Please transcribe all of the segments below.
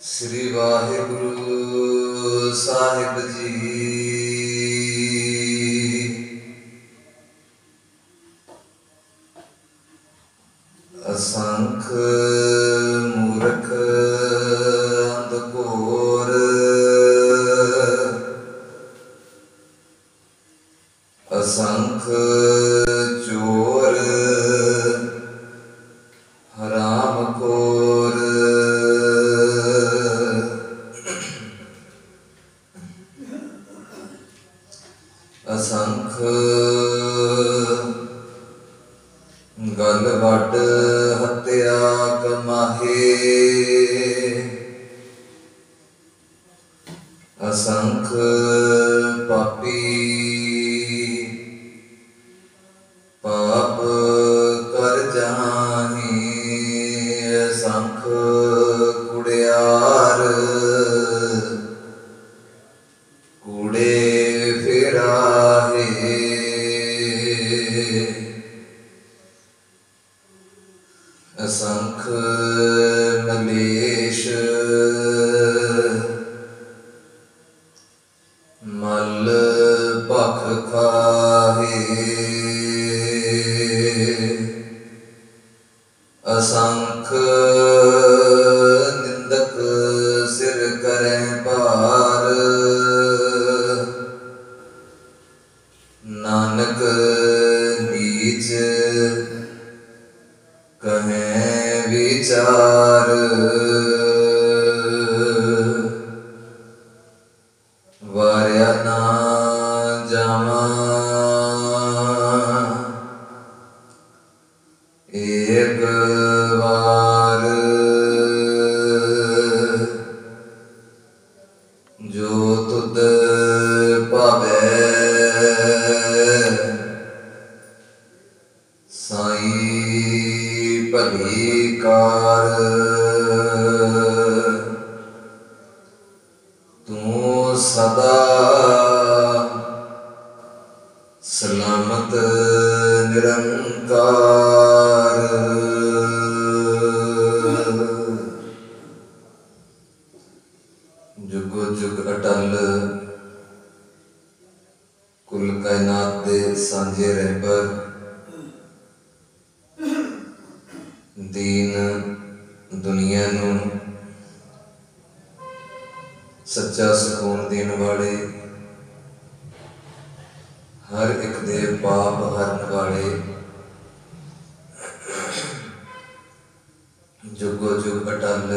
श्री वाहिगुरु साहिब जी। असंख मूर्ख अंधघोर, असंख चोर हरामखोर, असंख गल वड हत्या कमाहे, असंख पापी पाप कर जाही, असंख कुड़ियार कूड़े फिराहे, असंख मलेश मल भख खाहे, असंख निंदक सिर करें भार, नानक नीच कहें विचार, वार्या ना जावा एक बार, जो तुद पावे साई भली कार, तू सदा सलामत निरंकार, जुगो जुग अटल कुल कायनात दे सांझे रहबर, दीन दुनिया नू सच्चा सुकून देने वाले, हर एक दे पाप हरन वाले, जुगो जुग अटल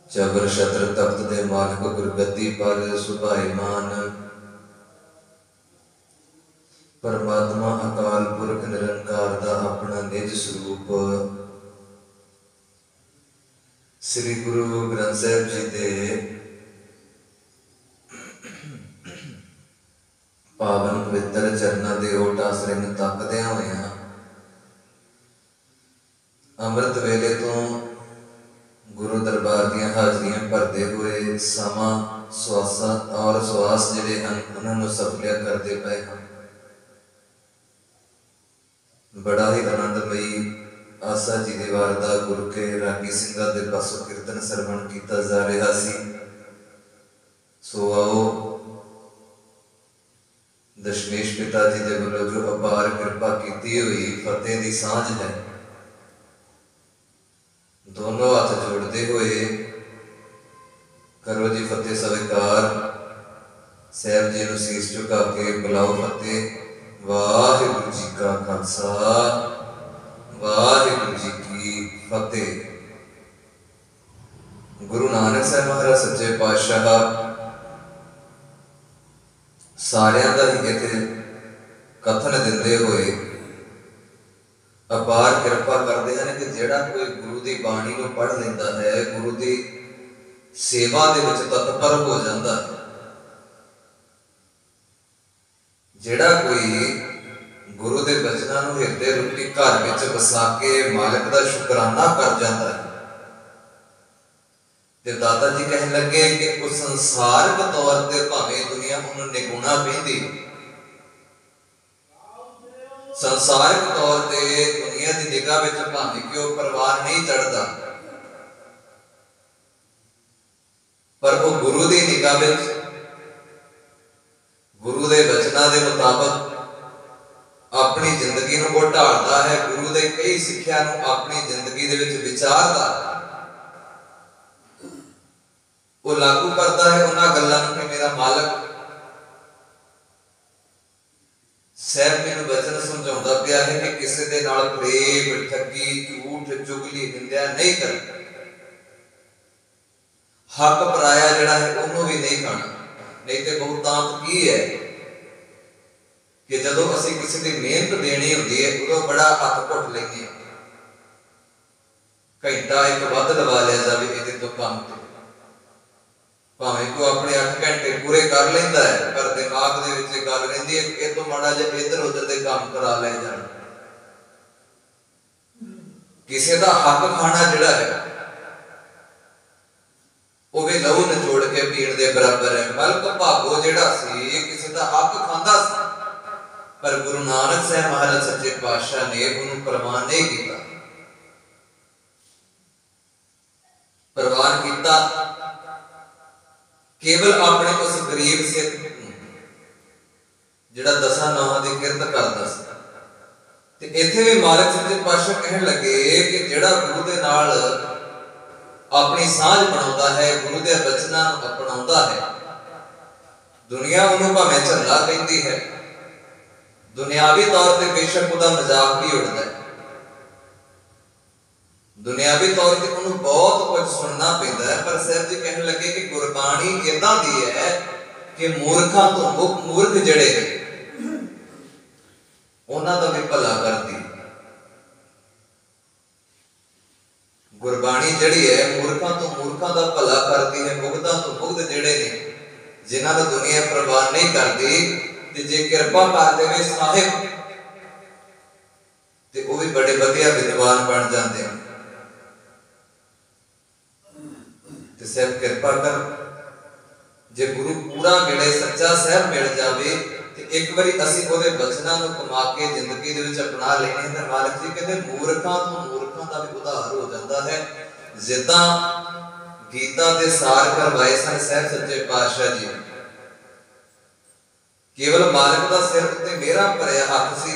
चबर छत्र तख्त दे मालिक गुरगद्दी पर सुभाईमान परमात्मा अकाल पुरख निरंकार दा अपना निज स्वरूप श्री गुरु ग्रंथ साहिब जी दे पावन पवित्र चरणों के ओट आसरे में तकद्या होया अमृत वेले तो गुरु दरबार दी हाजरियां भरते हुए समा स्वासा और स्वास जिहड़े हैं उन्होंने सफलिया करते पे हैं। बड़ा ही आनंदमयी आसा जी दे वारदा गुरु के रागी सिंघां दे पासों कीर्तन सरवण किया जा रहा सी। सो आओ दशमेश पिता जी दे वल्लों जो अपार कृपा की हुई फतेह दी सांझ है, दोनों हाथ जोड़ते हुए करो जी फतेह स्वीकार। साहब जी नूं शीस झुका के बुलाओ फतेह। वाहिगुरू जी का खालसा वाहिगुरू जी की फतेह। गुरु नानक साहब महाराज सच्चे पातशाह सारियां दा ही इत्थे कथन दिंदे हुए अपार कृपा करते हैं कि जिहड़ा कोई गुरु की बाणी को पढ़ लेंदा है, गुरु की सेवा दे विच तत्पर हो जाता है, जिहड़ा कोई गुरु के बचनों को हिरदे रूपी घर विच वसा के मालिक का शुकराना कर जाता है। ते दादा जी कहने लगे कि उस संसारिक तौर पर भावें दुनिया उन्होंने निगुणा पींदी, संसारिक तौर पर दुनिया की निगाह में भावें कि वह परवान नहीं चढ़ता, पर वो गुरु की निगाह में गुरु के वचनों के मुताबिक अपनी जिंदगी को ढालता है, गुरु के कई सिक्ख्या अपनी जिंदगी के विचारता, वो लागू करता है उन्होंने गल्लां कि मेरा मालक साहब मैनूं वचन समझाउंदा पिया है कि किसी के नाल फरेब, ठगी, झूठ, चुगली, निंदा नहीं करनी, हक पराया जिहड़ा है उन्होंने भी नहीं खाना। नहीं तो बहुतांत की है कि जदों असीं किसी की मेहनत देनी होंदी है उदों बड़ा हक घुट लैंदे हां, घंटा एक वध लवा लिया जाए इहदे तो काम ते, भावें कोई अपने 8 घंटे पूरे कर लेंदा है पर दिमाग दे विच गल रहिंदी है कि तो माड़ा जिहा इधर उधर दे काम करा ले जाण। किसी दा हक खाना जिहड़ा है वो भी लहू निचोड़ के पीण दे बराबर है। मलक भागो जिहड़ा सी किसी दा हक खांदा सी, पर गुरु नानक साहब महाराज सच्चे पातशाह ने उन्होंने प्रवान नहीं किया। प्रवान किया केवल अपने उस गरीब सिख जिहड़ा 10 नौहां दी किरत करदा सी। ते इत्थे भी मालिक सच्चे पातशाह कहण लगे कि जिहड़ा गुरु दे नाल अपनी सांझ बनाउंदा है, गुरु दे वचनां नूं अपनाउंदा है, दुनिया उन्होंने भावें झल्ला कहती है, दुनियावी तौर पर बेशक उसका मजाक भी उड़ता है, दुनियावी तौर पर उन्होंने बहुत कुछ सुनना पैंदा है, पर साहब जी कहने लगे कि गुरबाणी इदां दी है कि मूर्खां तो मूर्ख जड़े उन्हां दा भी भला करदी। गुरबाणी जड़ी है मूर्खां तो मूर्खां दा भला करदी है, मुग्धां तो मुग्ध जड़े ने जिन्हां दा दुनिया परवाह नहीं करदी, ते जे कृपा कर देवे साहिब ते वो भी बड़े वधिया विद्वान बन जाते हैं। ते साहब कृपा कर जे गुरु पूरा मिले, सच्चा साहब मिल जावे ते एक बारी असीं ओहदे वचनां नूं कमा के जिंदगी दे विच अपना लैणे ते मालिक जी कहते मूर्खां तो मूर्खां दा भी उद्धार हो जाता है। जिद्दां गीता दे सार करवाए सन साहब सच्चे पातशाह जी, केवल मालिक दा सिर उत्ते मेरा भरिया हक सी,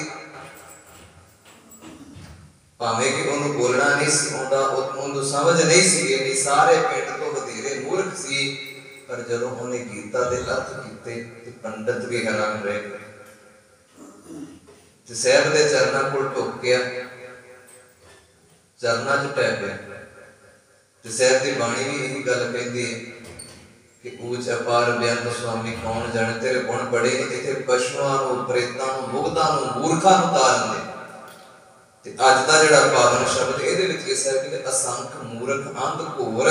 भावें कि उन्होंने बोलना नहीं सी आउंदा, उन्होंने समझ नहीं सी इन्नी, सारे पिंड तो वधेरे मूर्ख सी, पर जदों उन्हें गीता दे अर्थ कीते ते पंडित भी हैरान रहे। ते साहब दे चरनां कोल झुक गया, चरनां च पै पिया। ते साहब दी बाणी भी यही गल कहंदी है कि ऊच अपार बेअंत स्वामी कौन जाने तेरे गुण बड़े ने, इत्थे पशुआं नूं, प्रेतां नूं, मुग्धां नूं, मूर्खां नूं तारन दे। ते अज दा जिहड़ा पावन शब्द इहदे विच इस है कि असंख मूर्ख अंध घोर,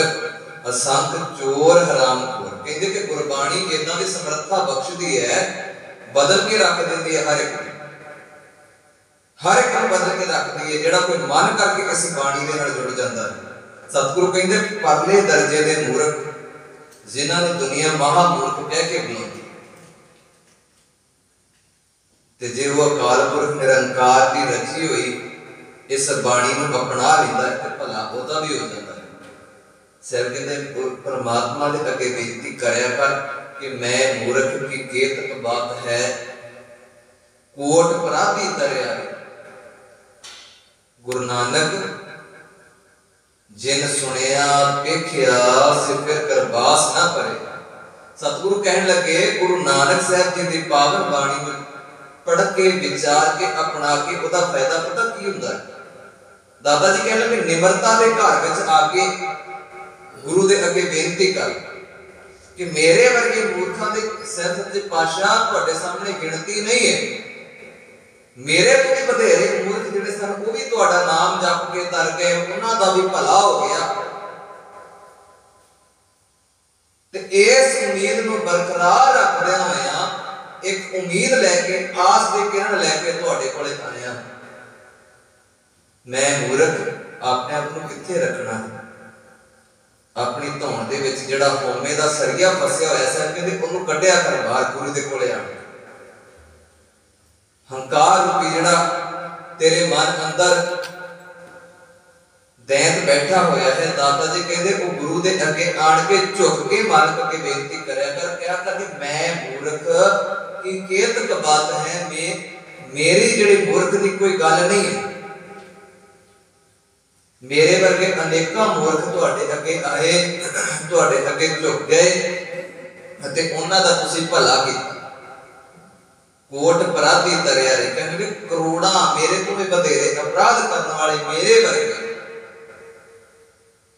असंख चोर हरामखोर, कहंदे कि गुरबाणी इन्हां दी समर्था बख्शदी है, बदल के रख दिंदी है हर एक नूं बदल के रख दी है, जिहड़ा कोई मन करके इस बाणी दे नाल जुड़ जांदा है। सतगुरु कहंदे परले दर्जे दे मूर्ख जिन्हां नूं दुनिया महामूर्ख कह के बुलाउंदी, ते जे वो अकाल पुरख निरंकार की रची हुई इस बाणी नूं अपना लैंदा है ते भला ओहदा भी हो जाता है। साहब कहंदे परमात्मा दे अगे बेनती करया कर कि मैं मूर्ख की केतक बात है, कोट अपराधी तरया। गुरु नानक जिन सुनिया पेखिया से फिर करबास ना परे। सतगुरु कहने लगे गुरु नानक साहब जी की पावन बाणी में पढ़ के विचार के अपना के उसका फायदा पता की हुंदा है। दादा जी कहने लगे निमरता के घर विच आके गुरु दे अगे बेनती कर कि मेरे वर्गे मूर्खां दे साहब सच्चे पातशाह तुहाडे सामने गिनती नहीं है, मेरे तो भी बधेरे मूर्ख जिहड़े सन वो भी तुहाडा नाम जप के तर गए, उन्हां दा भी भला हो गया। ते इस उम्मीद नूं बरकरार रखदे होया एक उम्मीद लैके आस दे किरण लैके तुहाडे कोले आया। मैं मूर्ख अपने आप नूं कित्थे रखना है, अपनी धौण दे विच जिहड़ा होमे दा सरिया फसिया होया सा कहंदे ओनू कढिया कर बाहर गुरु दे कोले आ। हंकार रूपी जिहड़ा तेरे मन अंदर दैंत बैठा होया है। दाता जी कहते वो गुरु के अगे आन के झुक के मालिक अगे बेनती करया कर, क्या कर कि मैं मूर्ख की केतक बात है, मेरी जिहड़ी मूर्ख की कोई गल नहीं है। मेरे वर्गे अनेका मूर्ख तुहाडे अगे आए, तुहाडे अगे झुक गए अते उन्हां दा तुसीं भला कीता। कोट अपराधी तरिया रहे, कहने करोड़ा मेरे तो भी बधेरे अपराध करने वाले मेरे वर्गे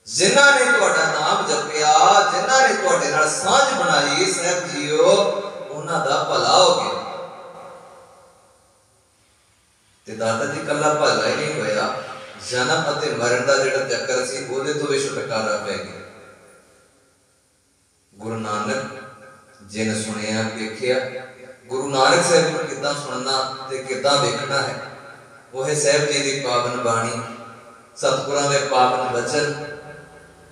जिन्हां ने तुहाडा नाम जपिया, जिन्हां ने तुहाडे नाल सांझ बनाई, साहब जीओ उन्हां दा भला हो गया। ते दादा जी कल्ला भला ही नहीं होया, जन्म अते मरण दा जिहड़ा चक्कर सी ओहदे तो भी छुटकारा पै गया। गुरु नानक जिन सुनिया वेखिया, गुरु नानक साहब को किदां सुनना ते किदां देखना है, वह साहब जी की पावन बाणी, सतगुरां दे पावन वचन,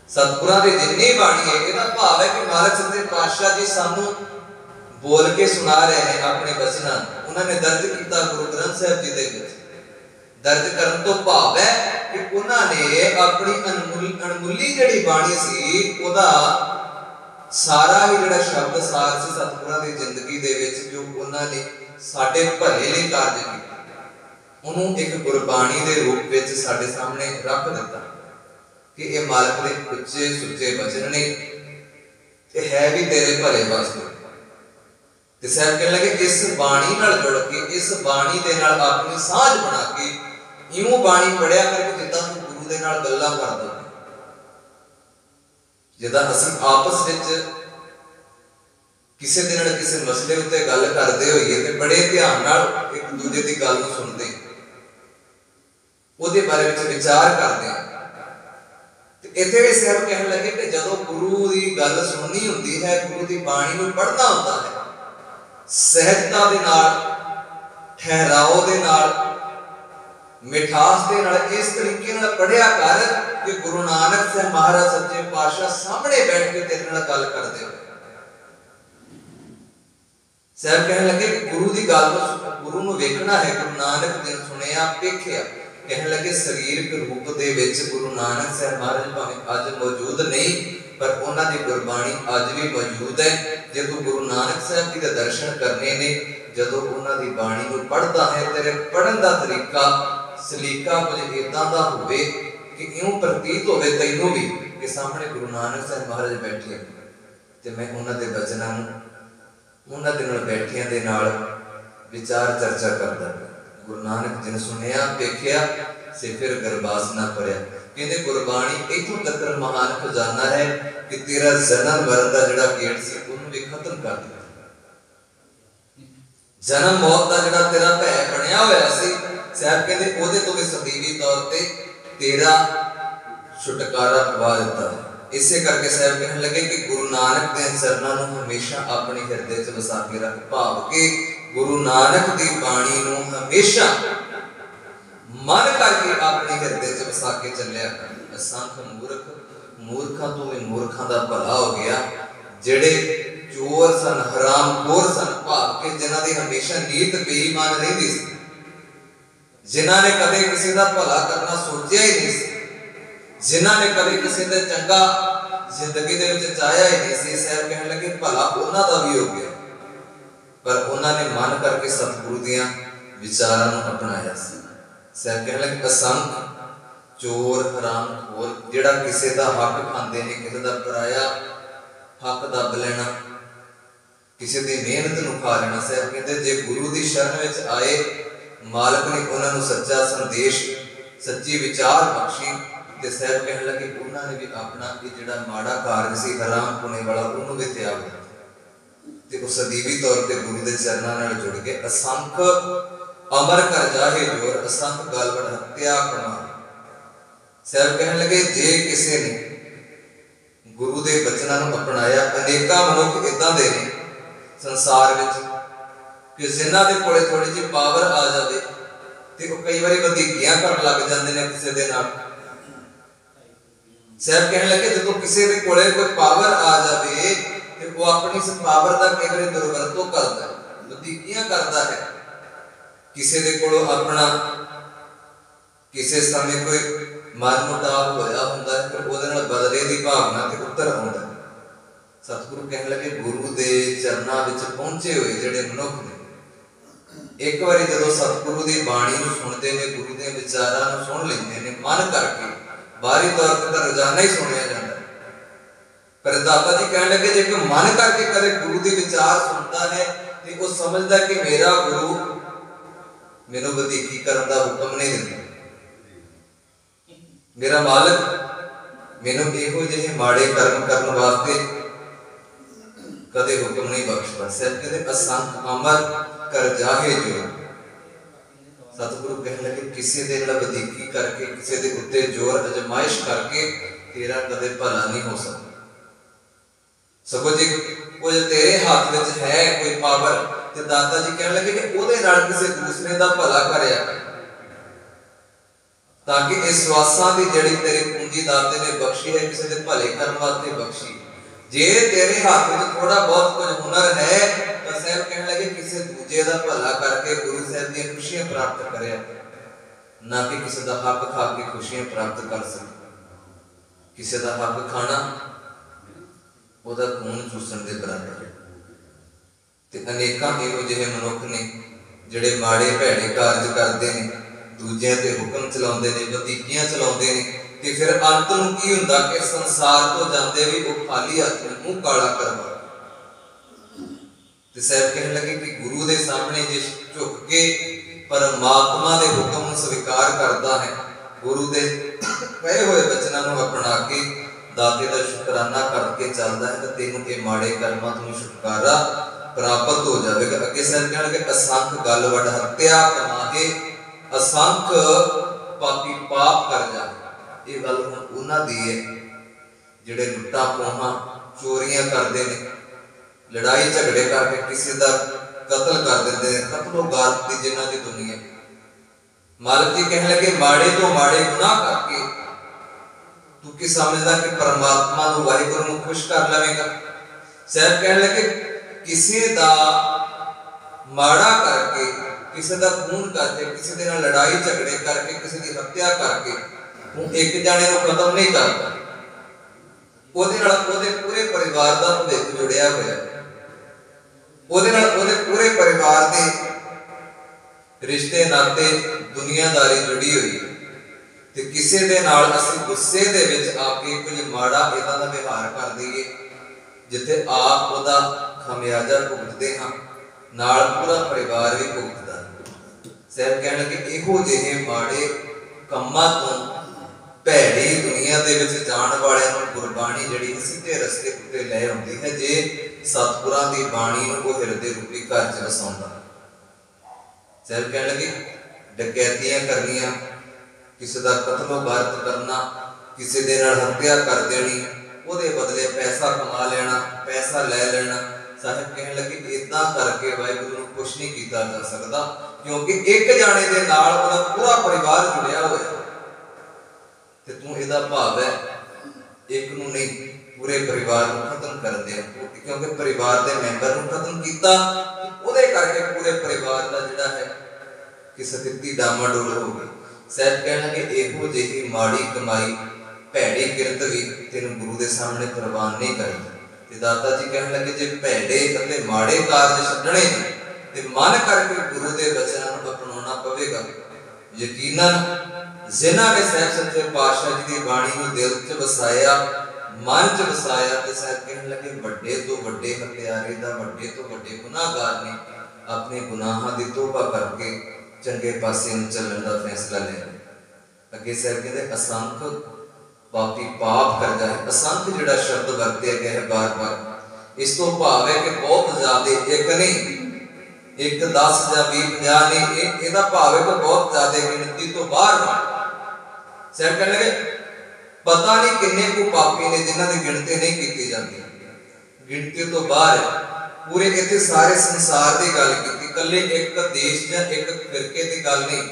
सतगुरां दी जिन्नी बाणी है, इहदा भाव है कि मालिक सच्चे पातशाह जी सानू बोल के सुना रहे हैं अपने वचनां। उन्होंने दर्ज किया गुरु ग्रंथ साहब जी दे विच, दर्ज करन तो भाव है कि उन्होंने अपनी अनमुल्ली जिहड़ी बाणी सी ओहदा सारा ही जिहड़ा शब्द सार सी सतगुरां दी जिंदगी दे विच जो उन्होंने साडे भले लई कारज कीता, उन्होंने एक गुरबाणी दे रूप विच साडे सामने रख दिता कि ये मालिक दे उच्चे सुच्चे वचन ने, ते है भी तेरे भले वास्ते। ते साहब कहने लगे इस बाणी नाल जुड़ के, इस बाणी दे नाल अपनी सांझ बना के इउं बाणी पढ़िया करके जिद्दां तूं गुरु दे नाल गल्लां करदा, जिद्दां असीं आपस विच किसी दे नाल किसी मसले उत्ते गल करदे होइए ते बड़े ध्यान नाल एक दूजे दी गल नूं सुणदे, ओहदे बारे विच विचार करदे। इत्थे भी साहब कहने लगे कि जदों गुरु की गल सुननी होंदी है, गुरु की बाणी नूं पढ़ना होंदा है, सहजता दे नाल, ठहराव दे नाल, मिठास दे नाल, इस तरीके नाल पढ़िया कर कि गुरु नानक साहब महाराज सच्चे पातशाह सामने बैठ के तेरे नाल गल करदे हो। साहब कहने लगे कि गुरु की गल गुरु नूं वेखना है, गुरु नानक जिन सुनिया वेखिया। कहने लगे शरीरक रूप दे विच गुरु नानक साहब महाराज भावें अज मौजूद नहीं, पर उन्हां दी गुरबाणी अज भी मौजूद है। जे तू गुरु नानक साहब जी दे दर्शन करने ने, जदों उन्हां दी बाणी नूं पढ़दा है, तेरे पढ़न दा तरीका सलीका कुछ इदां दा होवे कि इउं प्रतीत होवे तैनूं भी कि सामने गुरु नानक साहब महाराज बैठे ते मैं उन्हां दे वचनां नूं उन्हां दे नाल बैठियां दे नाल विचार चर्चा करदा। गुरु नानक जिन सुनिया देखिया से फिर गरबास ना पड़िया। कहते गुरबाणी इथों तक महान खजाना है कि तेरा जन्म मरण का जिहड़ा गेट सी उन्होंने भी खत्म कर दिया। जन्म मौत का जिहड़ा तेरा भय बनया होया सी, साहब कहते ओहदे तो भी सदीवी तौर पे तेरा छुटकारा पवा दिता है। इसे करके साहब कहने लगे कि गुरु नानक के चरणों में हमेशा अपने हृदय च वसा के रख, भाव के गुरु नानक की बाणी नूं हमेशा मन करके अपने हृदय च वसा के चलिया कर। असंख मूर्ख मूर्खां तो भी मूर्खां दा भला हो गया, जेड़े चोर सन, हरामखोर सन, भाव के जिन्हां दी हमेशा नीयत बेईमान रहिंदी सी, जिन्हां ने कदे किसी दा भला करना सोचिया ही नहीं सी, जिन्हां ने कभी किसी ने चंगा जिंदगी दे विच चाहया ही नहीं सी। साहब कहने लगे भला उन्हां दा भी हो गया, पर उन्हां ने मन करके सतगुरु दियां विचारां नूं अपनाया सी। साहब कहने लगे असंख चोर हरामखोर जिहड़ा किसी दा हक खांदे ने, किसी दा पराया हक दब लेना, किसी दी मेहनत नूं खा लेना। साहब कहंदे जे गुरु दी शरण विच आए, मालिक ने उन्हां नूं सच्चा संदेश सच्ची विचार बख्शी। ते साहब कहने लगे उन्होंने भी अपना जिहड़ा माड़ा कारज सी हराम पुणे वाला उन्होंने भी त्याग दिता ते उस सदीवी तौर पे गुरु के चरणों नाल जुड़ के असंख अमर कर जाहे जोर, असंख गालवड़ हत्या कमा। साहब कहने लगे जे किसी ने गुरु के बचनों को अपनाया, अनेका मनुख इदां दे ने संसार विच कि जिन्हां दे कोले थोड़ी जी पावर आ जाए ते वो कई बार वधीकियां करन लग जांदे ने किसी दे नाल। साहब कहने लगे जो किसी के कोले कोई पावर आ जाए तो वो अपनी इस पावर का कई बार दुर्वरतो करता है, वधीकियां करता है। किसी के कोलों अपना किसी समय कोई मन मुटाव होया हुंदा है, फिर उहदे नाल बदले दी भावना ते उतर आउंदा है। सतगुरु कहने लगे गुरु दे चरनां विच पहुंचे हुए जिहड़े मनुख ने, एक बारी जदों सतगुरु दी बाणी नूं सुणदे ने, गुरु दे विचारां नूं सुण लैंदे ने मन करके, बाहरी तौर ते तां रोजाना ही सुणिया जांदा है, पर दाता जी कहने लगे जे कोई मन करके कदे गुरु दे विचार सुनदा है ते वो समझदा कि मेरा गुरु मैनूं वधीकी करन दा हुक्म नहीं दिंदा, मेरा मालिक मैनूं इहो जिहे माड़े कर्म करन वास्ते कदे हुक्म नहीं बख्शदा। सिर्फ कहते असंख अमर कर जाहे जो। सतगुरु कहने लगे किसी दे नाल वधीकी करके, किसी दे उत्ते जोर अजमाइश करके तेरा कदे भला नहीं हो सकता। सगों जे कोई तेरे हाथ विच है कोई पावर ते दाता जी कहने लगे कि ओदे नाल किसी दूसरे दा भला करया ताकि इस वासां दी जड़ी तेरी पूंजी दाते ने बख्शी है किसी दे भले करन वास्ते बख्शी। जे तेरे हाथ में थोड़ा बहुत कुछ हुनर है तो साहब कहने लगे किसी दूजे दा भला करके गुरु साहब दी खुशियां प्राप्त करे, ना कि किसी दा हक खा के खुशियां प्राप्त कर सके। किसी दा हक खाना ओदा खून चूसण दे बराबर है। ते अनेकां इहो जिहे मनुख ने जिहड़े माड़े भैड़े कारज करदे ने, दूजियां ते हुक्म चलाउंदे ने, वधीकियां चलाउंदे ने, ते फिर अंत नूं की हुंदा कि संसार तो जांदे भी वो खाली हथ मुंह काला करवा। ते साहब कहने लगे कि गुरु दे सामने जिस झुक के परमात्मा दे हुक्म नूं स्वीकार करदा है, गुरु दे कहे हुए वचनां नूं अपना के दाते दा शुकराना करके चलदा है, तो तेनों ये माड़े कर्मां तों छुटकारा प्राप्त हो जाएगा। अगे साहब कहने लगे असंख गल वड हत्या कमाहे, असंख पापी पाप कर जाए। ये गल उन्हां दी है जिहड़े लुट्टां पोहां चोरियां करदे ने, लड़ाई झगड़े करके किसी दा कतल कर देंदे ने, कतलो गात दी जिन्हां दी दुनिया। मालिक जी कहने लगे माड़े तो माड़े गुनाह करके तू की समझदा कि परमात्मा नूं वाहिगुरू नूं खुश कर लवेगा। साहब कहने लगे किसी दा माड़ा करके, किसी दा खून करके, किसी दे नाल लड़ाई झगड़े करके, किसी दी हत्या करके तू एक जाने नूं खत्म नहीं करदा, ओदे नाल ओदे पूरे परिवार दा भविख जुड़िया होया, ओदे नाल ओदे पूरे परिवार दे रिश्ते नाते दुनियादारी जुड़ी हुई है। ते किसी दे नाल असीं गुस्से दे विच आके कुछ माड़ा इदां दा व्यवहार कर दईए जिथे आप ओदा खमियाजा भुगतदे हां, नाल पूरा परिवार भी भुगतदा। साहब कहण लगे इहो जिहे माड़े कम्मां तों भैड़ी दुनिया दे विच जाण वालियां नूं गुरबाणी जिहड़ी सीधे रस्ते उत्ते ले आउंदी है जे सतगुरां दी बाणी नूं कोई हिरदे रूपी घर च वसाउंदा। साहब कहण लगे डकैतियां करनियां, किसी दा कतलो गारत करना, किसी दे नाल हत्या कर देनी, ओदे बदले पैसा कमा लेना, पैसा ले लेना। साहब कहण लगे इदां करके वाहिगुरू नूं कुछ नहीं कीता जा सकदा, क्योंकि एक जाने दे नाल ओदा पूरा परिवार जुड़िया होया। ते तू इहदा भाव है एक नूं नहीं पूरे परिवार नूं खत्म कर दे, क्योंकि परिवार दे मैंबर नूं खत्म कीता ओदे करके पूरे परिवार दा जिहड़ा है कि स्थिति डामाडोल हो गई। साहब कहण लगे इहो जिही माड़ी कमाई भैड़ी किरत भी तेनूं गुरु दे सामने प्रवान नहीं करदी। ते दाता जी कहण लगे जे भैड़े अते माड़े कारज छड्डणे ने ते मन करके गुरु दे वचनां नूं अपनाउणा पवेगा। यकीनन जिन्हां ने साहब सच्चे पातशाह जी दी बाणी नूं दिल च वसाया, मन च वसाया, ते साहब कहण लगे वड्डे तो वड्डे हत्यारे दा, वड्डे तो वड्डे गुनाहगार ने अपने गुनाहां दी तौबा करके चंगे पासे नूं चलण दा फैसला ले लिया। अगे साहब कहंदे असंख पापी पाप कर जाए। असंख जिहड़ा शब्द वरतिया गया है बार बार, इस तो भाव है कि बहुत ज्यादा, एक नहीं, एक 10 या 20 50 नहीं, इहदा भाव है कि बहुत ज्यादा गिनती तो बाहर। साहब कहने लगे पता नहीं किन्ने को पापी ने जिन्हां दी गिनती नहीं की जाती, गिनती तो बाहर है। पूरे इत्थे सारे संसार की गल की, कल्ले एक देश या एक फिरके की गल नहीं।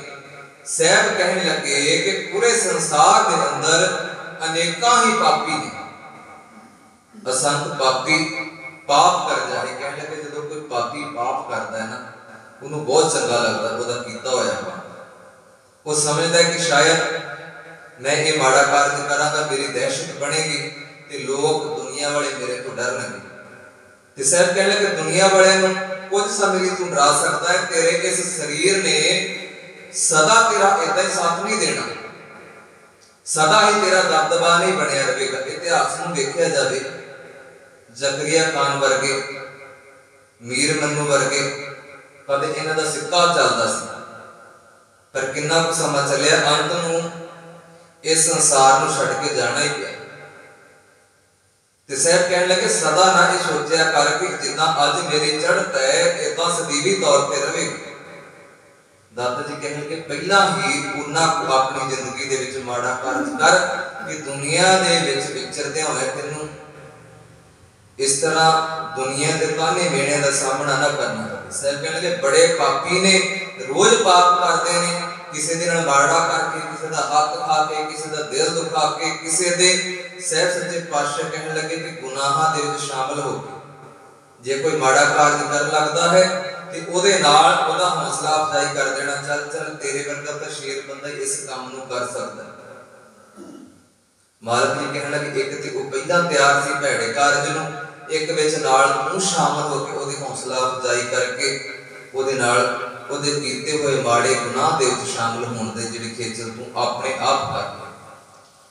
साहब कहने लगे कि पूरे संसार के अंदर अनेका ही पापी ने। असंख पापी पाप कर जाए। कहने लगे जो कोई पापी पाप करता है ना, उन्होंने बहुत चंगा लगता है, वो कीता होया वो समझता है कि शायद मैं ये माड़ा कार्य करांगा, मेरी दहशत बनेगी ते लोग दुनिया वाले मेरे तो डरनगे। ते साहब कहने लगे दुनिया वाले कुछ समय लिए तू डरा सकता है, तेरे इस शरीर ने सदा तेरा इदा ही साथ नहीं देना, सदा ही तेरा दबदबा नहीं बनया रहेगा। इतिहास में देखा जाए जकरिया खान वर्गे, मीर मन्नू वर्गे कदे इन्हां दा सिक्का चलदा सी, पर किन्ना कुछ समा चलिया अंत नूं इस संसार नूं छड्ड के जाना ही पिया। ते साहब कहने लगे सदा ना ये सोचा कर कि जिद्दां अज मेरी चढ़त है इदां सदीवी तौर पर रहेगी। दादा जी कहने लगे पहला ही उन्हां को अपनी जिंदगी दे विच माड़ा कार्य कर कि दुनिया दे विच विचरदे होए तैनूं इस तरह दुनिया के ताने मेणे का सामना ना करना पवे। साहब कहने लगे बड़े पापी ने, रोज पाप करते हैं, किसी दे नाल माड़ा करके, किसी दा हक खा के, किसी दा दिल दुखा के, किसी दे साहब सच्चे पातशाह कहने लगे कि गुनाहां दे विच शामिल हो के जे कोई माड़ा कार्य कर लगता है ते ओदे नाल ओदा हौसला अफजाई कर देना, चल चल तेरे वर्गा तां शेर बंदा ही इस काम नूं कर सकदा। मालिक जी कहने लगे एक ते वो पहला तैयार सी भैड़े कारज नूं, एक विच नाल तू शामिल हो के ओदी हौसला अफजाई करके ओदे नाल ओदे कीते हुए माड़े गुनाह दे विच शामिल होण दे जिहड़ी खेचल तू अपने आप कर।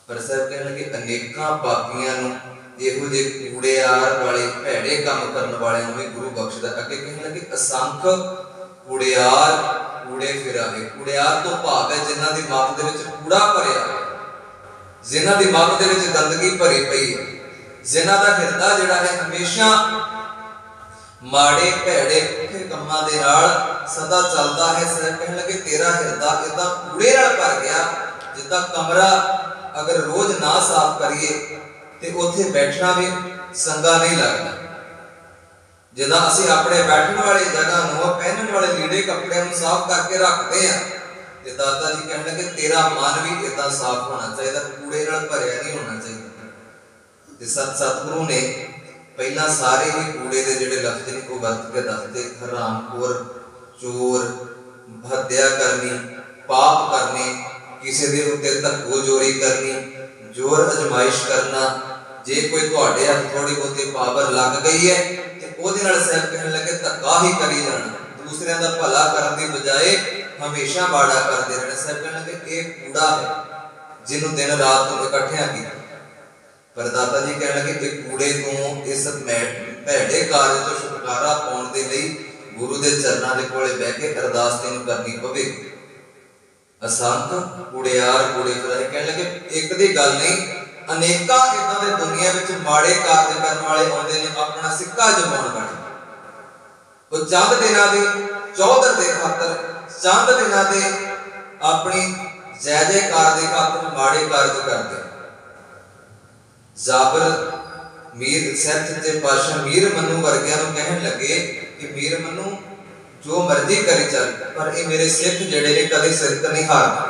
पर साहब कहने लगे अनेकां पापियां नूं इहो जे कूड़ेयार वाले भैड़े काम करने वाले नूं भी गुरु बख्शदा। अगे कहने लगे असंख कूड़ेयार कूड़े फिरावे, कूड़ेयार तो भाव है जिन्हां दी मत दे विच कूड़ा भरिया है, जिन्हां दी मत दे विच गंदगी भरी पई है, जिन्हां दा हिरदा जिहड़ा है हमेशा माड़े भैड़े पुठे कम्मां दे नाल सदा चलदा है। साहब कहने लगे तेरा हिरदा इदां कूड़े नाल भर गया जिद्दां कमरा अगर रोज ना साफ करिए ते उत्थे बैठना भी संगा नहीं लगता। जिद्दां असीं अपने बैठण वाली जगह नूं पहनण वाले लीड़े कपड़े नूं साफ करके रखते हैं, ते दादा जी कहने लगे तेरा मन भी इदां साफ होना चाहिए, कूड़े नाल भरिया नहीं होना चाहिए। ते सतगुरु ने पहला सारे ही कूड़े दे जिहड़े लफ्ज़ ने वो वरत के दसते, हरामखोर, चोर, हत्या करनी, पाप करने, किसी दे उत्ते धक्को-जोरी करनी, जोर अजमाइश करना, जे कोई तुहाडे हथ थोड़ी बहुती पावर लग गई है ते ओहदे नाल साहब कहने लगे धक्का ही करी जाना, दूसरिਆਂ ਦਾ भला करन दी बजाय हमेशा माड़ा करते रहना। साहब कहने लगे एक कूड़ा है जिन्हों दिन रात तुम इकट्ठिया किया। पर दादा जी कहने लगे एक कूड़े तो इस भैड़े कार्य तो छुटकारा पाउण दे लई गुरु दे चरनां दे कोले बैठ के अरदास तैनूं करनी पवेगी। असंख कूड़ेयार कूड़े फिराए, कहने लगे एक दी गल नहीं, अनेका इदां दे दुनिया विच माड़े कार्य करन वाले आउंदे ने अपना सिक्का जमाउण वाले। वो चंद दिनां दी चौधर दे खातर, चंद दिनां दे अपनी जय जयकार दे खातर माड़े कार्य करते। जाबर मीर साहब सच्चे पातशाह मीर मन्नू वर्गियां नूं कहण लगे कि मीर मन्नू जो मर्जी करी चल, पर ये मेरे सिख जिहड़े ने कदे सिर नहीं हारदे।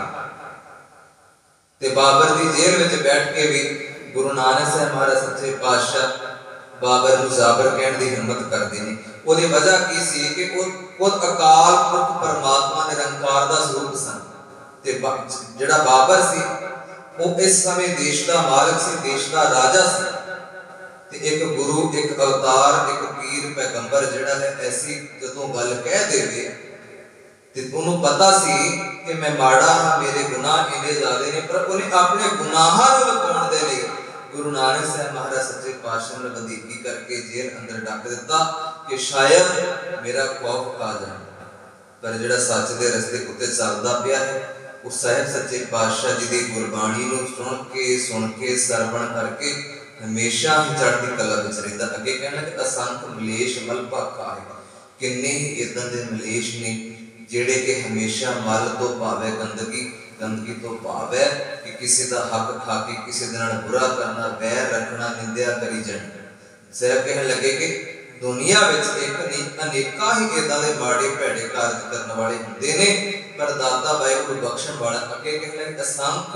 ते बाबर दी जेल विच बैठ के भी गुरु नानक साहब महाराज सच्चे पातशाह बाबर नूं जाबर कहण दी हिम्मत करदे ने। ओदी वजह की सी कि वो खुद अकाल पुरख परमात्मा निरंकार दा स्वरूप सन। ते जिहड़ा बाबर सी वो इस समय देश का मालिक सी, देश का राजा सी। ते एक गुरु, एक अवतार, एक पीर पैगंबर जिहड़ा है ऐसी जदों गल कह देवे ते उन्होंने पता सी कि मैं माड़ा हाँ, मेरे गुनाह इन्ने ज़्यादा ने, पर उन्हें अपने गुनाहां नूं लुकाउण दे लई गुरु नानक साहब महाराज सच्चे पातशाह ने बंदीकी करके जेल अंदर डक दिता कि शायद मेरा खौफ आ जाए। पर जिहड़ा सच दे रस्ते उत्ते चलदा पिया है उस साहब सच्चे पातशाह जी दी गुरबाणी नूं सुन के सरवण करके हमेशा ही चढ़ती कला विच रहिंदा। अगे कहण लगे असंख मलेश मल भाखा है, किन्ने ही इदां दे मलेश ने जिहड़े कि हमेशा मल तो भावे गंदगी, गंदगी तो भाव है कि किसी का हक खा के किसी दे नाल बुरा करना, बैर रखना, निंदिया करी जाना। साहब कहण लगे कि दुनिया विच एक नहीं अनेका ही इदां दे माड़े भैड़े कार्य करने वाले हुंदे ने, पर दाता वाहिगुरू बख्शण वाला। अगे कहण लगे असंख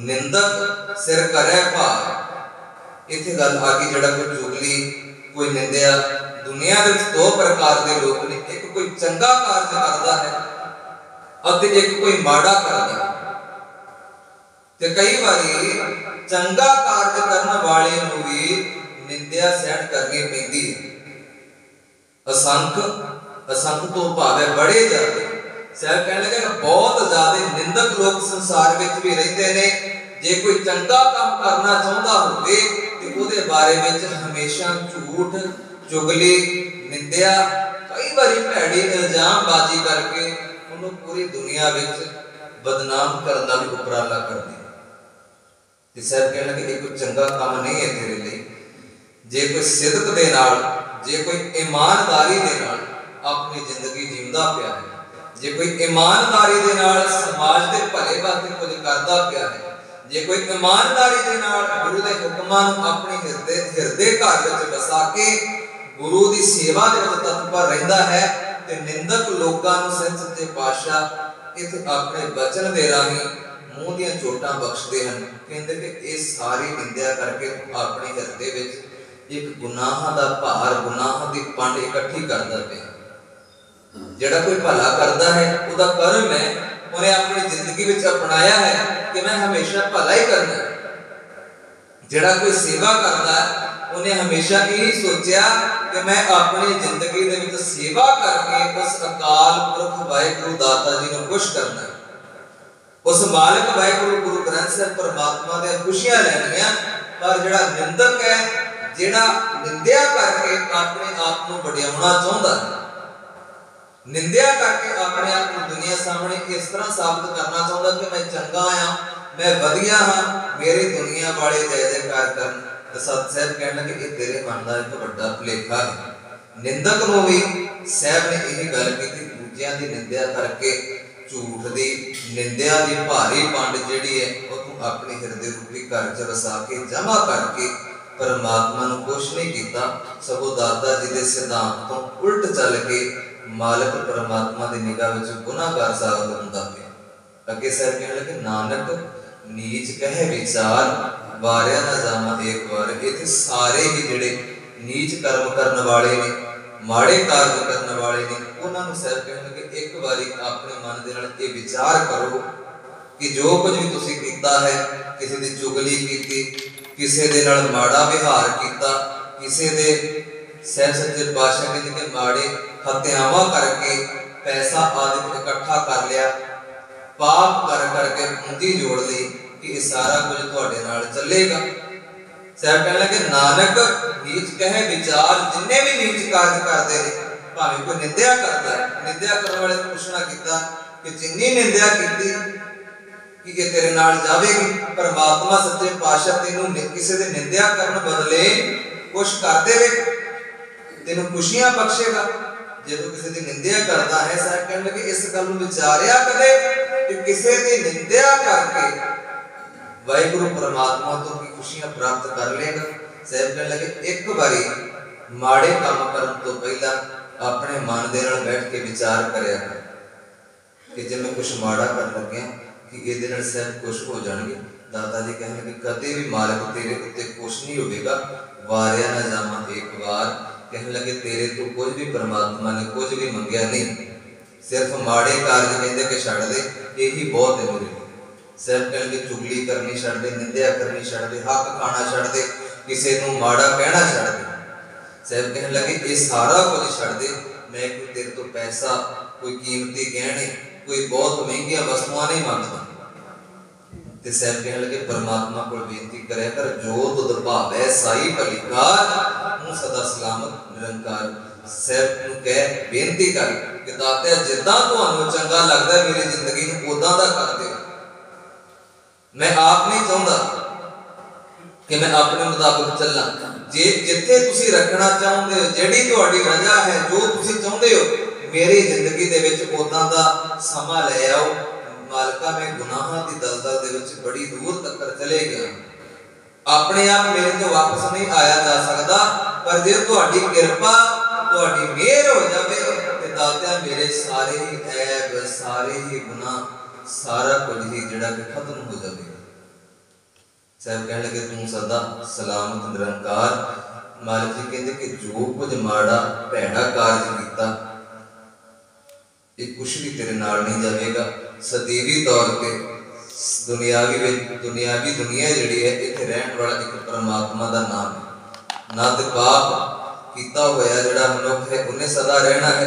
निंदक सिर करे भार। इत्थे गल आ गई जिहड़ा कोई चुगली, कोई निंदिया, दुनिया दे विच दो प्रकार के लोग ने, एक कोई चंगा कार्य करता है और एक कोई माड़ा करता है। ते कई बारी चंगा कार्य करने वाले नूं भी निंदिया सहन करनी पैंदी है। असंख तो भावे बड़े ज्यादा साहब कहने लगे बहुत ज्यादा निंदक लोग संसार में भी रहते ने। जे कोई चंगा काम करना चाहता होवे ते उहदे बारे में हमेशा झूठ चुगली निंदिया कई बारी भैड़ी इल्जामबाजी करके उन्होंने पूरी दुनिया में बदनाम करने का भी उपराला कर दिया। साहब कहने लगे कोई चंगा काम नहीं है तेरे लिए। जे कोई सिदक दे नाल जे कोई ईमानदारी दे नाल अपनी जिंदगी जींदा पिया है, जे कोई ईमानदारी दे नाल समाज दे भले वास्ते कुछ करदा पिया है, जे कोई ईमानदारी दे नाल गुरु दे हुक्मां नूं अपने हिरदे घर विच बसा के गुरु दी सेवा दे विच तत्पर रहिंदा है ते निंदक लोकां नूं सच्चे पातशाह इत्थे अपने वचन दे राही मूँह ਦੀਆਂ ਚੋਟਾਂ ਬਖਸ਼ਦੇ ਹਨ। ਕਹਿੰਦੇ ਕਿ ਇਹ ਸਾਰੀ ਨਿੰਦਿਆ ਕਰਕੇ ਆਪਣੇ ਹਿਰਦੇ ਵਿੱਚ ਇੱਕ ਗੁਨਾਹਾਂ ਦਾ ਭਾਰ ਗੁਨਾਹਾਂ ਦੀ ਪੰਡ ਇਕੱਠੀ ਕਰਦਾ ਪਿਆ। ਜਿਹੜਾ ਕੋਈ ਭਲਾ ਕਰਦਾ ਹੈ ਉਹਦਾ ਕਰਮ ਹੈ, ਉਹਨੇ ਆਪਣੀ ਜ਼ਿੰਦਗੀ ਵਿੱਚ ਅਪਣਾਇਆ ਹੈ ਕਿ ਮੈਂ ਹਮੇਸ਼ਾ ਭਲਾ ਹੀ ਕਰਨਾ ਹੈ। ਜਿਹੜਾ ਕੋਈ ਸੇਵਾ ਕਰਦਾ ਹੈ ਉਹਨੇ ਹਮੇਸ਼ਾ ਇਹ ਸੋਚਿਆ ਕਿ ਮੈਂ ਆਪਣੀ ਜ਼ਿੰਦਗੀ ਦੇ ਵਿੱਚ ਸੇਵਾ ਕਰਕੇ ਉਸ ਅਕਾਲ ਪੁਰਖ ਵਾਹਿਗੁਰੂ ਦਾਤਾ ਜੀ ਨੂੰ ਖੁਸ਼ ਕਰਨਾ ਹੈ। उस मालिक वाहिगुरु गुरु ग्रंथ साहिब परमात्मा दे खुशियां लैनियां। पर जिहड़ा निंदक है जिहड़ा निंदिया करके अपने आप को वडियाउणा चाहुंदा है, निंदिया करके अपने आप को दुनिया सामने इस तरह साबित करना चाहुंदा कि मैं चंगा हां मैं वधिया हां मेरी दुनिया वाले जय जयकार करन। सत साहिब कहण लगे ये तेरे मन दा एक वड्डा भुलेखा है। निंदक नूं भी साहिब ने यही गल कीती दूजियां दी निंदिया करके झूठ दी निंदिया दी भारी पंड जिहड़ी है वो तू अपने हृदय रूपी घर च वसा के जमा करके परमात्मा नूं खुश नहीं कीता, सगों दाता जी दे सिद्धांत तो उल्ट चल के मालिक परमात्मा दी निगाह विच गुनाहगार साबित हुंदा पिया। अगे साहब कहण लगे नानक नीच कहे विचार वारिया ना जामा एक बार। इत्थे सारे ही जिहड़े नीच कर्म करन वाले ने माड़े कार्य करन वाले ने उन्हां नूं साहब कहण लगे एक बारी अपने मन दे नाल ये विचार करो कि जो कुछ भी तुसीं कीता है, किसी दी चुगली कीती, किसी दे नाल माड़ा व्यवहार कीता, किसी दे सहब सच्चे पातशाह कहंदे कि माड़े हत्यावां करके पैसा आदि इकट्ठा कर लिया, पाप कर करके पूंजी जोड़ ली कि ये सारा कुछ तुहाडे नाल चलेगा। साहब कहण लगे नानक नीच कहे विचार जिन्ने भी नीच कार्य करते हैं भावें कोई निंदिया करता है, निंदिया करने वाले ने पूछना किया कि जिन्नी निंदिया की कि ये तेरे नाल जावेगी। परमात्मा सच्चे पातशाह तेनू किसी दे निंदिया करने बदले कुछ कर देवे, तेनू खुशियां बख्शेगा। जे तू किसी दी निंदिया करता है साहब कहने लगे इस गल नूं विचारिया कदे कि किसी दी निंदिया करके वाहिगुरु परमात्मा तो की खुशियां प्राप्त कर लेगा। साहब कहने लगे एक बारी माड़े काम करन तो पहला अपने मन दे नाल बैठ के विचार करया कर कि जे मैं कुछ माड़ा कर लग्या कि इहदे नाल सब खुश हो जाणगे। दादा जी कहने लगे कदे भी मालिक तेरे उत्ते खुश नहीं होवेगा, वारिया ना जामा एक बार। कहने लगे तेरे तो कुछ भी परमात्मा ने कुछ भी मंगया नहीं, सिर्फ माड़े कार्य कहंदे कि छड़ दे यही बहुत है मेरे लिए। सिर्फ कहने लगे चुगली करनी छड़ दे, निंदिया करनी छड़ दे, हक खाना छड़ दे, किसी नूं माड़ा कहना छड़ दे। साहब कहने लगे ये सारा कुछ छड़ दे, मैं कोई तेरे तो पैसा कोई कीमती गहने कोई बहुत महंगिया वस्तुआं नहीं मंगदा। ते साहब कहने लगे परमात्मा को बेनती करे कर जो तुद भावे साई भलीकार हूं सदा सलामत निरंकार। साहब नूं कह बेनती कर कि दाता जिद्दां तुहानूं चंगा लगदा मेरी जिंदगी नूं उदां दा कर दे। मैं आप नहीं चाहुंदा कि मैं अपने मुताबिक चलना। जे जिथे तुसी रखना चाहुंदे हो जिहड़ी तुहाडी वजह है जो तुसी चाहुंदे हो मेरी जिंदगी दे विच उदां दा समा ले आओ। मालिका मैं गुनाहां दी दलदल दे विच बड़ी दूर तक चले गया, अपने आप मेरे तो वापस नहीं आया जा सकदा। पर जे तुहाडी किरपा तुहाडी मेहर हो जावे ते दाता मेरे सारे ही ऐब सारे ही गुनाह सारा कुछ ही जिहड़ा कि खत्म हो जावे। साहब कहने लगे तू सदा सलामत निरंकार। मालिक जी कहते कि जो कुछ माड़ा भैड़ा कार्य किया ये कुछ भी तेरे नाल नहीं जाएगा। सदैवी तौर पे दुनियावी दुनिया जिहड़ी है इत्थे रहण वाला एक परमात्मा का नाम है। ना ते पाप कीता होया जिहड़ा मनुख है उन्हें सदा रहना है,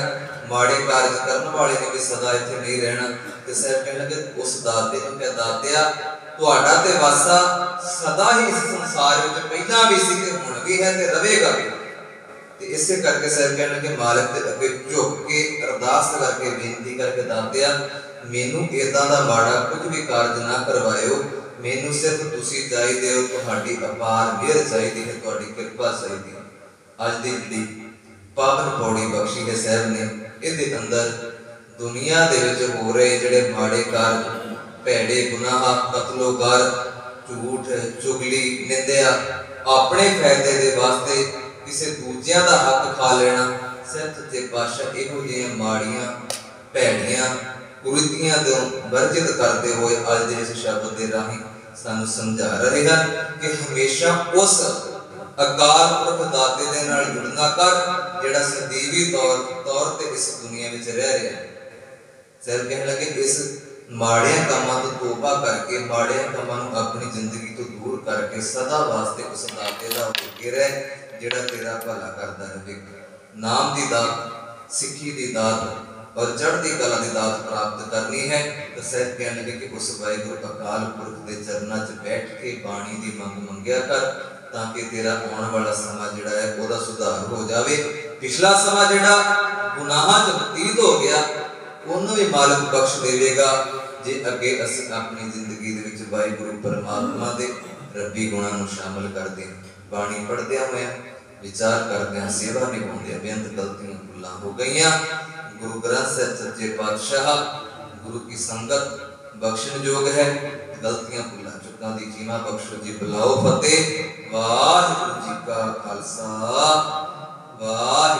माड़े कार्य करन वाले ने भी सदा इत्थे नहीं रहना। ते साहब कहण लगे उस दाते नूं कह दातिया तुहाडा ते वासा सदा ही इस संसार विच पहला भी सी ते हुण भी है ते रहेगा भी। ते इसे करके साहब कहण लगे मालिक दे अगे झुक के अरदास करके बेनती करके दातिया मैनू इदां दा माड़ा कुछ भी कारज ना करवाइओ, मैनू सिर्फ तुसी चाहिदे हो, तुहाडी अपार मेहर चाहिदी है, तुहाडी कृपा चाहिदी है। अज दी जिहड़ी पावन पौड़ी बख्शी है साहब ने इहदे अंदर दुनिया दे विच हो रहे जिहड़े माड़े कारज, भैड़े गुनाह, कतलो गार, झूठ, चुगली, निंदिया, अपने फायदे दे वास्ते किसी दूजियां दा हक खा लेना, सिर्फ ते पातशाह इहो जिहियां माड़ियां भैड़ियां कुरीतियां तो वर्जित करते हुए अज दे इस शब्द के राही सानू समझा रहे हैं कि हमेशा उस अकाल पुरख दाते दे नाल जुड़ना कर जिहड़ा सदैवी तौर ते इस दुनिया विच रह रहा है। सर कहने लगे इस माड़े कामां तो तौबा करके माड़े कामां नूं अपनी जिंदगी तो दूर करके सदा वास्ते उस दाते दा होके रह जिहड़ा तेरा भला करदा रहे। नाम दी दात, सिक्खी दी दात और चढ़ती कला की दात प्राप्त करनी है तो साहब कहने लगे कि उस वाहिगुरू अकाल पुरख के चरणों च बैठ के बाणी की मंग मंगिया कर ताकि तेरा आने वाला समा जिहड़ा है ओहदा सुधार हो जाए। पिछला समा जिहड़ा गुनाहां च बतीत हो गया उन्होंने भी मालिक बख्श देवेगा जे अगे असीं अपनी जिंदगी दे विच वाहिगुरू परमात्मा दे रब्बी गुणां नूं शामिल करदे बाणी पढ़दे होए विचार करदे सेवा निभाउंदे बेअंत गलतियां भुलां हो गईयां। गुरु ग्रंथ साहिब सच्चे पातशाह गुरु की संगत बख्शण योग है, गलतियां भुला चुका दी जीवा बख्शो जी बुलाओ फतेह। वाहिगुरू जी का खालसा वाहिगुरू